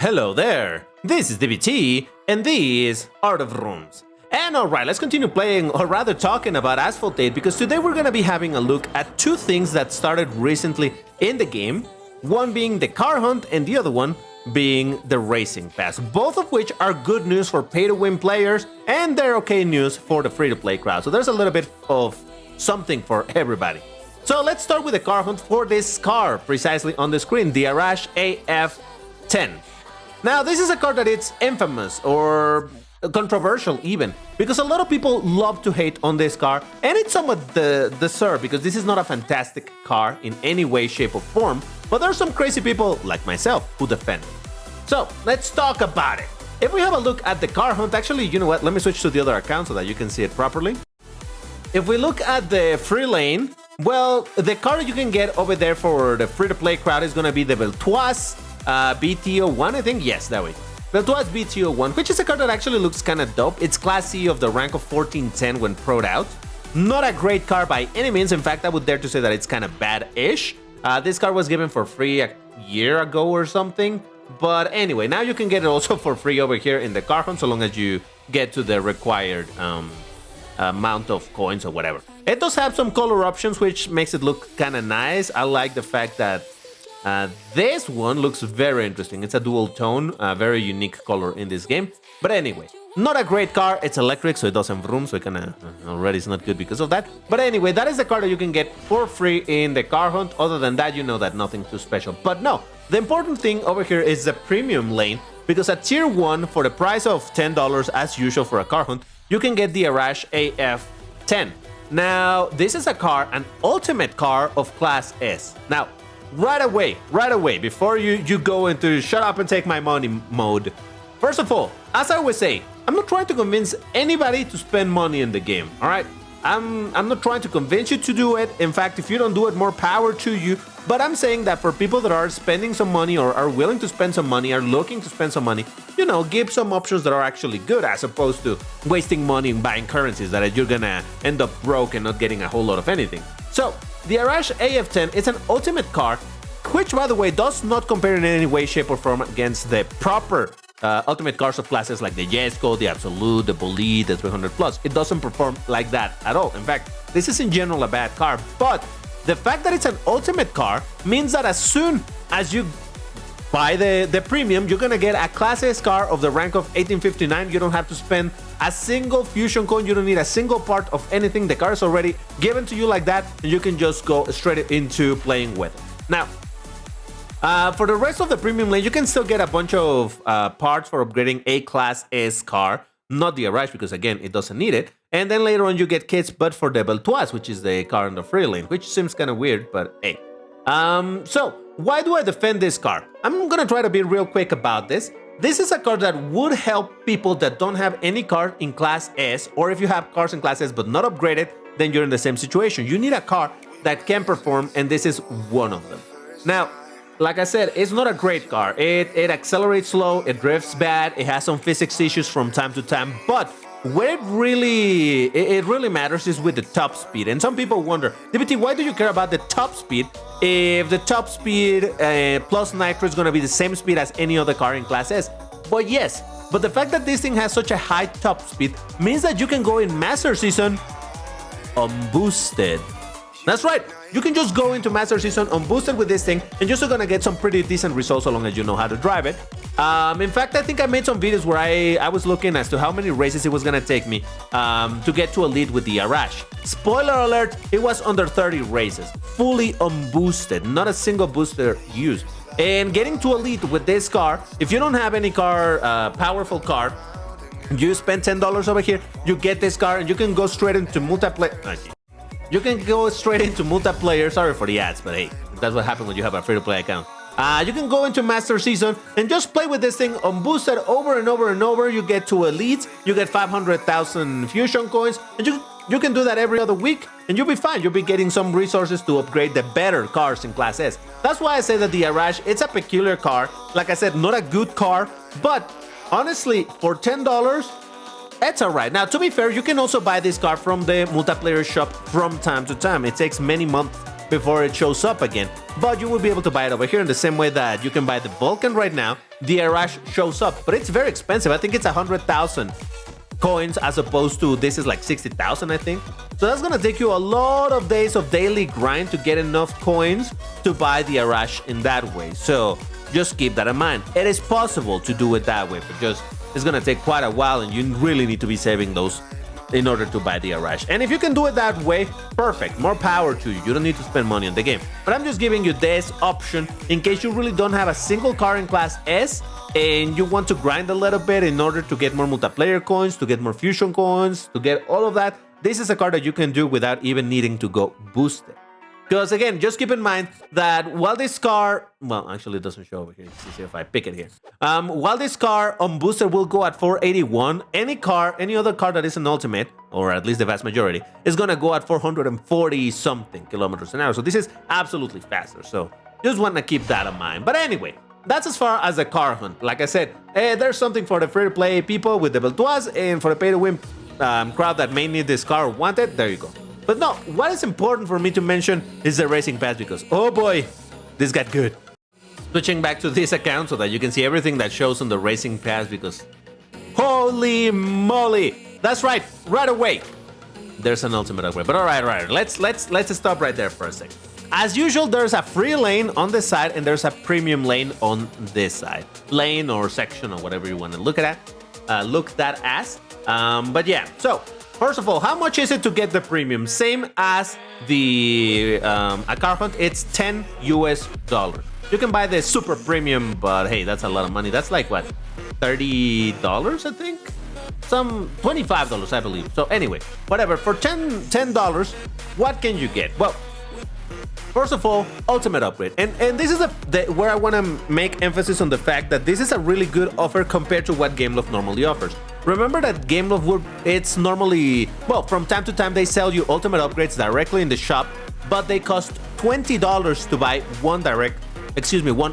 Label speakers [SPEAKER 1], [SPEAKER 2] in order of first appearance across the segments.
[SPEAKER 1] Hello there, this is DBT, and these are the rooms. And alright, let's continue playing, or rather talking about Asphalt 8, because today we're gonna be having a look at two things that started recently in the game, one being the Carhunt and the other one being the Racing Pass, both of which are good news for pay-to-win players, and they're okay news for the free-to-play crowd, so there's a little bit of something for everybody. So let's start with the Carhunt for this car, precisely on the screen, the Arash AF10. Now, this is a car that it's infamous, or controversial even, because a lot of people love to hate on this car, and it's somewhat deserved, because this is not a fantastic car in any way, shape, or form, but there are some crazy people, like myself, who defend it. So, let's talk about it. If we have a look at the Carhunt, actually, you know what, let me switch to the other account so that you can see it properly. If we look at the free lane, well, the car that you can get over there for the free-to-play crowd is going to be the Beltoise BTO1, I think. Yes, that way. Beltoise BTO1, which is a car that actually looks kind of dope. It's Class C of the rank of 1410 when pro'd out. Not a great car by any means. In fact, I would dare to say that it's kind of bad-ish. This car was given for free a year ago or something. But anyway, now you can get it also for free over here in the Carhunt, so long as you get to the required amount of coins or whatever. It does have some color options, which makes it look kind of nice. I like the fact that this one looks very interesting. It's a dual tone, a very unique color in this game. But anyway, not a great car. It's electric, so it doesn't vroom, so it kind of already is not good because of that. But anyway, that is the car that you can get for free in the Carhunt. Other than that, you know that nothing too special. But no, the important thing over here is the premium lane, because at tier 1, for the price of $10 as usual for a Carhunt, you can get the Arash AF10. Now, this is a car, an ultimate car of Class S. Now, right away, before you go into shut up and take my money mode, first of all, as I always say, I'm not trying to convince anybody to spend money in the game, all right? I'm not trying to convince you to do it. In fact, if you don't do it, more power to you. But I'm saying that for people that are spending some money or are willing to spend some money, are looking to spend some money, you know, give some options that are actually good, as opposed to wasting money in buying currencies that you're gonna end up broke and not getting a whole lot of anything. So, the Arash AF10 is an ultimate car, which, by the way, does not compare in any way, shape, or form against the proper ultimate cars of classes like the Jesko, the Absolute, the Bolide, the 300+. It doesn't perform like that at all. In fact, this is in general a bad car, but the fact that it's an ultimate car means that as soon as you buy the premium, you're gonna get a Class S car of the rank of 1859. You don't have to spend a single fusion coin. You don't need a single part of anything. The car is already given to you like that, and you can just go straight into playing with it. Now, for the rest of the premium lane, you can still get a bunch of parts for upgrading a Class S car, not the Arash, because again, it doesn't need it. And then later on, you get kits, but for the Beltoise, which is the car in the free lane, which seems kind of weird, but hey. So, why do I defend this car? I'm gonna try to be real quick about this. This is a car that would help people that don't have any car in Class S, or if you have cars in Class S but not upgraded, then you're in the same situation. You need a car that can perform, and this is one of them. Now, like I said, it's not a great car. It accelerates slow, it drifts bad, it has some physics issues from time to time, but where it really matters is with the top speed. And some people wonder, DBT, why do you care about the top speed if the top speed plus nitro is going to be the same speed as any other car in Class S? But yes, but the fact that this thing has such a high top speed means that you can go in Master Season unboosted. That's right, you can just go into Master Season unboosted with this thing, and you're still gonna get some pretty decent results so long as you know how to drive it. In fact, I think I made some videos where I was looking as to how many races it was gonna take me to get to Elite with the Arash. Spoiler alert, it was under 30 races, fully unboosted, not a single booster used. And getting to Elite with this car, if you don't have any car, powerful car, you spend $10 over here, you get this car, and you can go straight into multiplayer. You can go straight into multiplayer. Sorry for the ads, but hey, that's what happens when you have a free-to-play account. You can go into Master Season and just play with this thing unboosted over and over and over. You get to Elite, you get 500,000 fusion coins, and you can do that every other week, and you'll be fine. You'll be getting some resources to upgrade the better cars in Class S. That's why I say that the Arash, it's a peculiar car. Like I said, not a good car, but honestly, for $10, it's alright. Now, to be fair, you can also buy this car from the multiplayer shop from time to time. It takes many months before it shows up again. But you will be able to buy it over here in the same way that you can buy the Vulcan right now. The Arash shows up, but it's very expensive. I think it's 100,000 coins as opposed to this is like 60,000, I think. So that's gonna take you a lot of days of daily grind to get enough coins to buy the Arash in that way. So just keep that in mind. It is possible to do it that way, but just it's gonna take quite a while, and you really need to be saving those in order to buy the Arash. And if you can do it that way, perfect. More power to you. You don't need to spend money on the game. But I'm just giving you this option in case you really don't have a single car in Class S and you want to grind a little bit in order to get more multiplayer coins, to get more fusion coins, to get all of that. This is a car that you can do without even needing to go boosted. Because again, just keep in mind that while this car, well, actually it doesn't show over here. Let's see if I pick it here. While this car on booster will go at 481, any other car that is an ultimate, or at least the vast majority, is gonna go at 440 something kilometers an hour. So this is absolutely faster. So just want to keep that in mind. But anyway, that's as far as the Carhunt. Like I said, there's something for the free-to-play people with the Beltoise, and for the pay-to-win crowd that may need this car or want it, there you go. But no, what is important for me to mention is the racing pass, because oh boy, this got good. Switching back to this account so that you can see everything that shows on the racing pass, because holy moly, that's right away there's an ultimate upgrade. But all right, let's stop right there for a second. As usual, there's a free lane on this side and there's a premium lane on this side, lane or section or whatever you want to look at that as. But yeah, so first of all, how much is it to get the premium? Same as the a Carhunt, it's $10 US. You can buy the super premium, but hey, that's a lot of money. That's like what, $30, I think? Some $25, I believe. So anyway, whatever. For $10, what can you get? Well, first of all, ultimate upgrade. And this is where I want to make emphasis on the fact that this is a really good offer compared to what Gameloft normally offers. Remember that Gameloft, it's normally, well, from time to time they sell you ultimate upgrades directly in the shop, but they cost $20 to buy one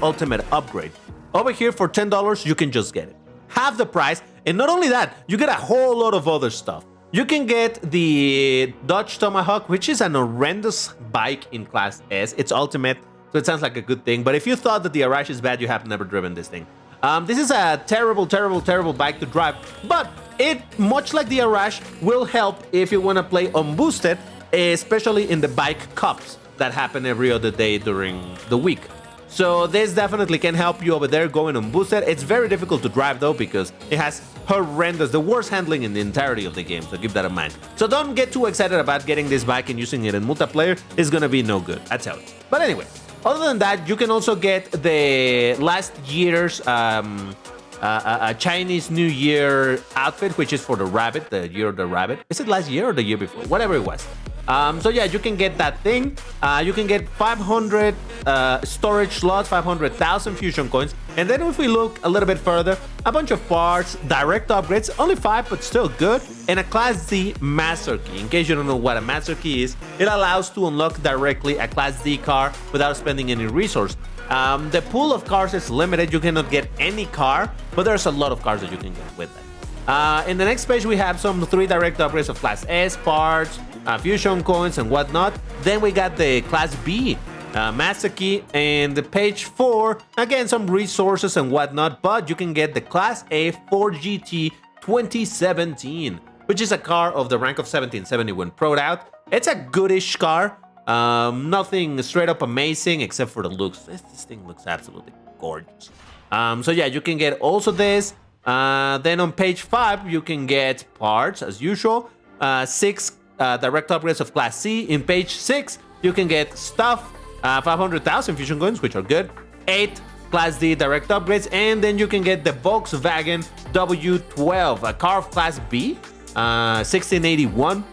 [SPEAKER 1] ultimate upgrade. Over here for $10, you can just get it. Half the price, and not only that, you get a whole lot of other stuff. You can get the Dodge Tomahawk, which is an horrendous bike in Class S. It's ultimate, so it sounds like a good thing. But if you thought that the Arash is bad, you have never driven this thing. This is a terrible bike to drive, but it, much like the Arash, will help if you want to play unboosted, especially in the bike cups that happen every other day during the week. So this definitely can help you over there going unboosted. It's very difficult to drive though, because it has the worst handling in the entirety of the game, so keep that in mind. So don't get too excited about getting this bike and using it in multiplayer. It's gonna be no good, I tell you. But anyway, other than that, you can also get the last year's a Chinese New Year outfit, which is for the rabbit, the year of the rabbit. Is it last year or the year before? Whatever it was. So yeah, you can get that thing. You can get 500 storage slots, 500,000 fusion coins. And then if we look a little bit further, a bunch of parts, direct upgrades, only 5, but still good, and a Class Z Master Key. In case you don't know what a Master Key is, it allows to unlock directly a Class Z car without spending any resource. The pool of cars is limited. You cannot get any car, but there's a lot of cars that you can get with that. In the next page, we have some 3 direct upgrades of Class S parts, fusion coins and whatnot. Then we got the Class B Master Key, and the page 4, again, some resources and whatnot, but you can get the Class A Ford GT 2017, which is a car of the rank of 1770 when pro'd out. It's a goodish car, nothing straight up amazing except for the looks. This thing looks absolutely gorgeous. So yeah, you can get also this. Then on page 5, you can get parts as usual, 6 direct upgrades of Class C. In page 6, you can get stuff, 500,000 fusion coins, which are good, 8 Class D direct upgrades, and then you can get the Volkswagen W12, a car of Class B, 1681.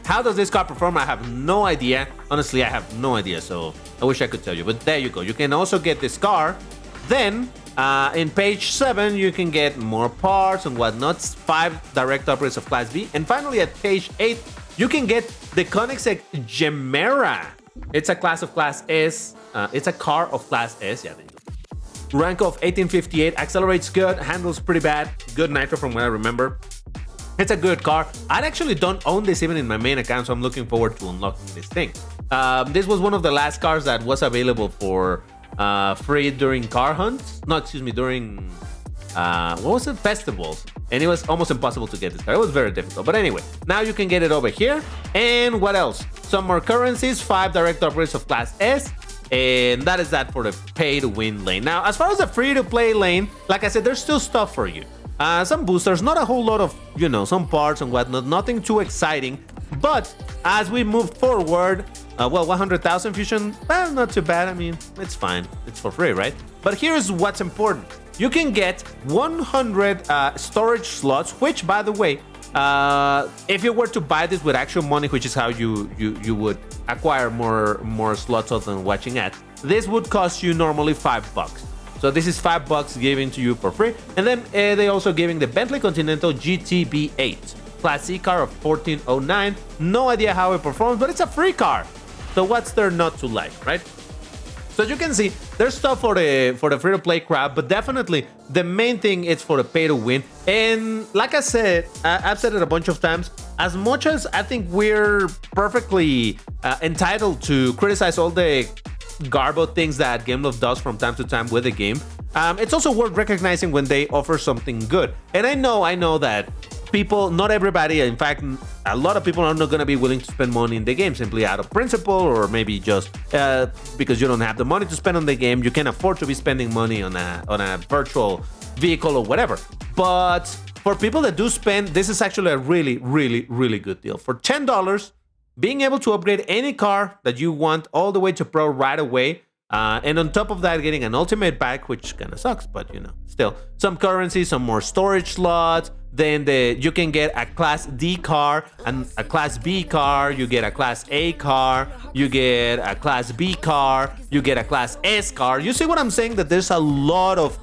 [SPEAKER 1] How does this car perform? I have no idea. Honestly, I have no idea, so I wish I could tell you, but there you go. You can also get this car. Then, in page 7, you can get more parts and whatnot, 5 direct upgrades of Class B, and finally at page 8, you can get the Koenigsegg Gemera. It's a class of Class S. It's a car of Class S. Yeah, there you go. Rank of 1858. Accelerates good. Handles pretty bad. Good nitro from what I remember. It's a good car. I actually don't own this even in my main account, so I'm looking forward to unlocking this thing. This was one of the last cars that was available for free during Carhunt. No, excuse me, during what was it? Festivals. And it was almost impossible to get this car. It was very difficult. But anyway, now you can get it over here. And what else? Some more currencies, 5 direct upgrades of Class S. And that is that for the pay-to-win lane. Now, as far as the free-to-play lane, like I said, there's still stuff for you. Some boosters, not a whole lot of, you know, some parts and whatnot, nothing too exciting. But as we move forward, well, 100,000 fusion, well, not too bad. I mean, it's fine. It's for free, right? But here's what's important. You can get 100 storage slots, which, by the way, if you were to buy this with actual money, which is how you would acquire more slots other than watching ads, this would cost you normally $5. So this is $5 given to you for free. And then they also giving the Bentley Continental GTB8 Class C car of 1409. No idea how it performs, but it's a free car. So what's there not to like, right? So as you can see, there's stuff for the free-to-play crowd, but definitely the main thing is for the pay-to-win. And like I said, I've said it a bunch of times, as much as I think we're perfectly entitled to criticize all the garbo things that Gameloft does from time to time with the game, it's also worth recognizing when they offer something good. And I know that people, not everybody, in fact, a lot of people are not going to be willing to spend money in the game simply out of principle, or maybe just because you don't have the money to spend on the game. You can afford to be spending money on a virtual vehicle or whatever. But for people that do spend, this is actually a really, really, really good deal. For $10, being able to upgrade any car that you want all the way to Pro right away, and on top of that, getting an ultimate pack, which kind of sucks, but you know, still some currency, some more storage slots. Then you can get a Class D car and a Class B car. You get a Class A car. You get a Class B car. You get a Class S car. You see what I'm saying? That there's a lot of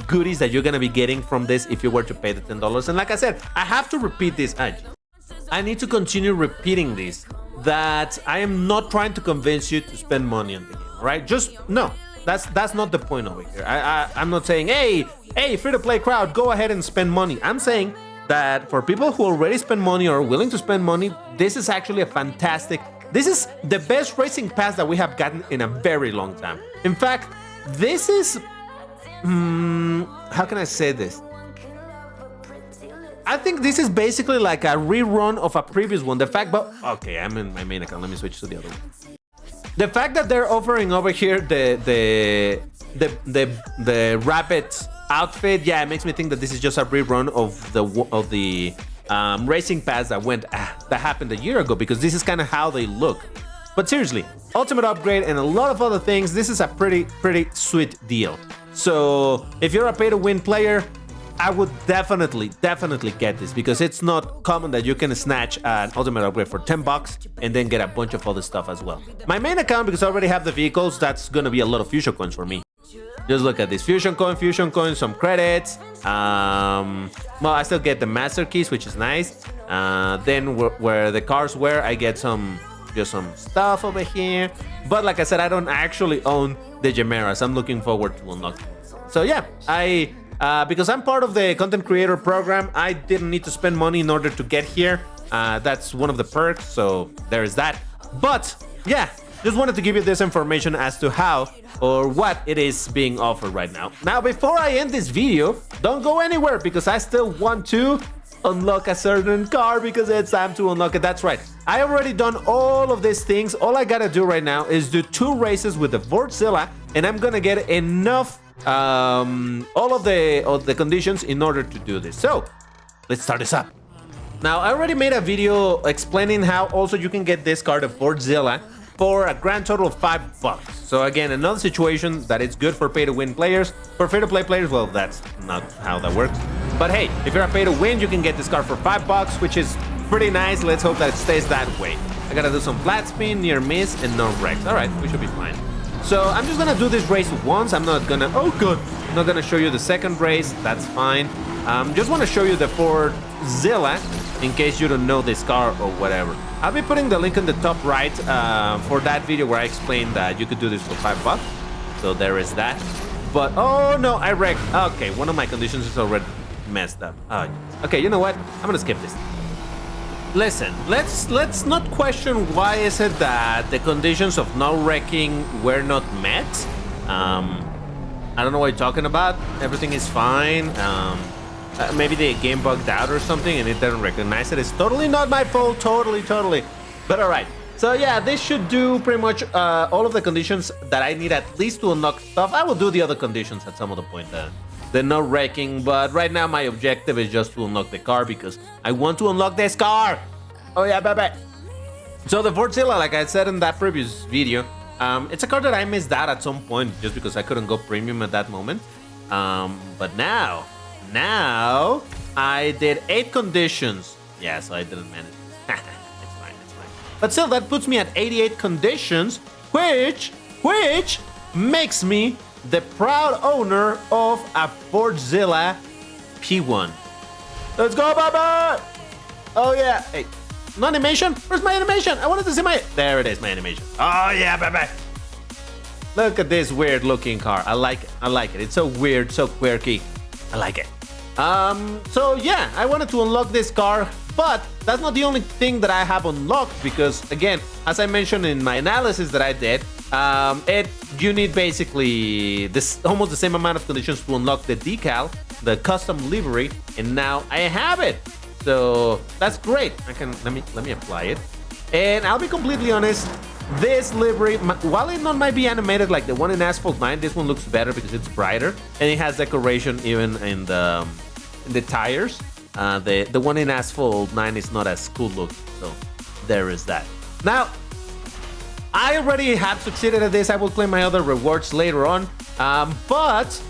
[SPEAKER 1] goodies that you're gonna be getting from this if you were to pay the $10. And like I said, I have to repeat this. I need to continue repeating this. That I am not trying to convince you to spend money on the game. Right? Just no. That's not the point over here. I'm not saying, hey, free-to-play crowd, go ahead and spend money. I'm saying that for people who already spend money or are willing to spend money, this is actually a fantastic... This is the best racing pass that we have gotten in a very long time. In fact, this is... how can I say this? I think this is basically like a rerun of a previous one. The fact... But okay, I'm in my main account. Let me switch to the other one. The fact that they're offering over here the rapid outfit, yeah, it makes me think that this is just a rerun of the racing pass that happened a year ago, because this is kind of how they look. But seriously, ultimate upgrade and a lot of other things. This is a pretty sweet deal. So if you're a pay-to-win player, I would definitely get this, because it's not common that you can snatch an ultimate upgrade for $10 and then get a bunch of other stuff as well. My main account, because I already have the vehicles, that's gonna be a lot of fusion coins for me. Just look at this fusion coin, some credits. Well, I still get the master keys, which is nice. Then where the cars were, I get just some stuff over here. But like I said, I don't actually own the Gemeras. I'm looking forward to unlocking this. So yeah, because I'm part of the content creator program, I didn't need to spend money in order to get here. That's one of the perks, so there is that. But yeah, just wanted to give you this information as to how or what it is being offered right now. Now, before I end this video, don't go anywhere, because I still want to unlock a certain car, because it's time to unlock it. That's right, I already done all of these things. All I gotta do right now is do 2 races with the Fordzilla, and I'm gonna get enough all of the conditions in order to do this. So let's start this up. Now, I already made a video explaining how also you can get this car, the Fordzilla, for a grand total of $5. So again, another situation that it's good for pay-to-win players. For free-to-play players, well, that's not how that works. But hey, if you're a pay-to-win, you can get this car for $5, which is pretty nice. Let's hope that it stays that way. I gotta do some flat spin, near miss, and no wrecks. All right, we should be fine. So I'm just gonna do this race once. I'm not gonna, oh god, I'm not gonna show you the second race. That's fine. Just want to show you the Fordzilla in case you don't know this car or whatever. I'll be putting the link in the top right for that video where I explained that you could do this for $5. So there is that. But oh no, I wrecked. Okay, one of my conditions is already messed up. Oh, okay, you know what? I'm gonna skip this. Listen, let's not question why is it that the conditions of no wrecking were not met. I don't know what you're talking about. Everything is fine. Maybe the game bugged out or something and it didn't recognize it. It's totally not my fault. Totally. But all right. So yeah, this should do pretty much all of the conditions that I need at least to unlock stuff. I will do the other conditions at some other point. The no wrecking, but right now my objective is just to unlock the car because I want to unlock this car. Oh yeah, bye. So the Fordzilla, like I said in that previous video, it's a car that I missed out at some point just because I couldn't go premium at that moment. But now I did 8 conditions. Yeah, so I didn't manage. It's fine. But still, that puts me at 88 conditions, which makes me the proud owner of a Fordzilla P1. Let's go, baby! Oh yeah. Hey, no animation? Where's my animation? I wanted to see my... There it is, my animation. Oh yeah, baby! Look at this weird looking car. I like it. It's so weird, so quirky. I like it. So yeah, I wanted to unlock this car, but that's not the only thing that I have unlocked because, again, as I mentioned in my analysis that I did, you need basically almost the same amount of conditions to unlock the decal, the custom livery, and now I have it. So that's great. I can let me apply it, and I'll be completely honest. This livery, while it not might be animated like the one in Asphalt 9, this one looks better because it's brighter and it has decoration even in the tires. The one in Asphalt 9 is not as cool looking, so there is that. Now, I already have succeeded at this. I will claim my other rewards later on, but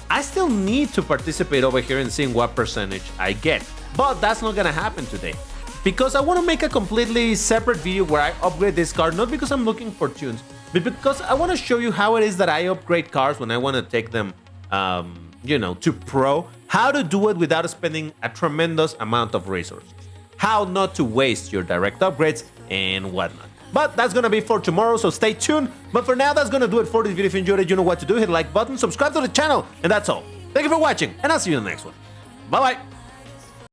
[SPEAKER 1] I still need to participate over here and seeing what percentage I get. But that's not gonna happen today, because I want to make a completely separate video where I upgrade this car, not because I'm looking for tunes, but because I want to show you how it is that I upgrade cars when I want to take them, to pro, how to do it without spending a tremendous amount of resources, how not to waste your direct upgrades and whatnot. But that's gonna be for tomorrow, so stay tuned. But for now, that's gonna do it for this video. If you enjoyed it, you know what to do. Hit the like button, subscribe to the channel, and that's all. Thank you for watching, and I'll see you in the next one. Bye-bye.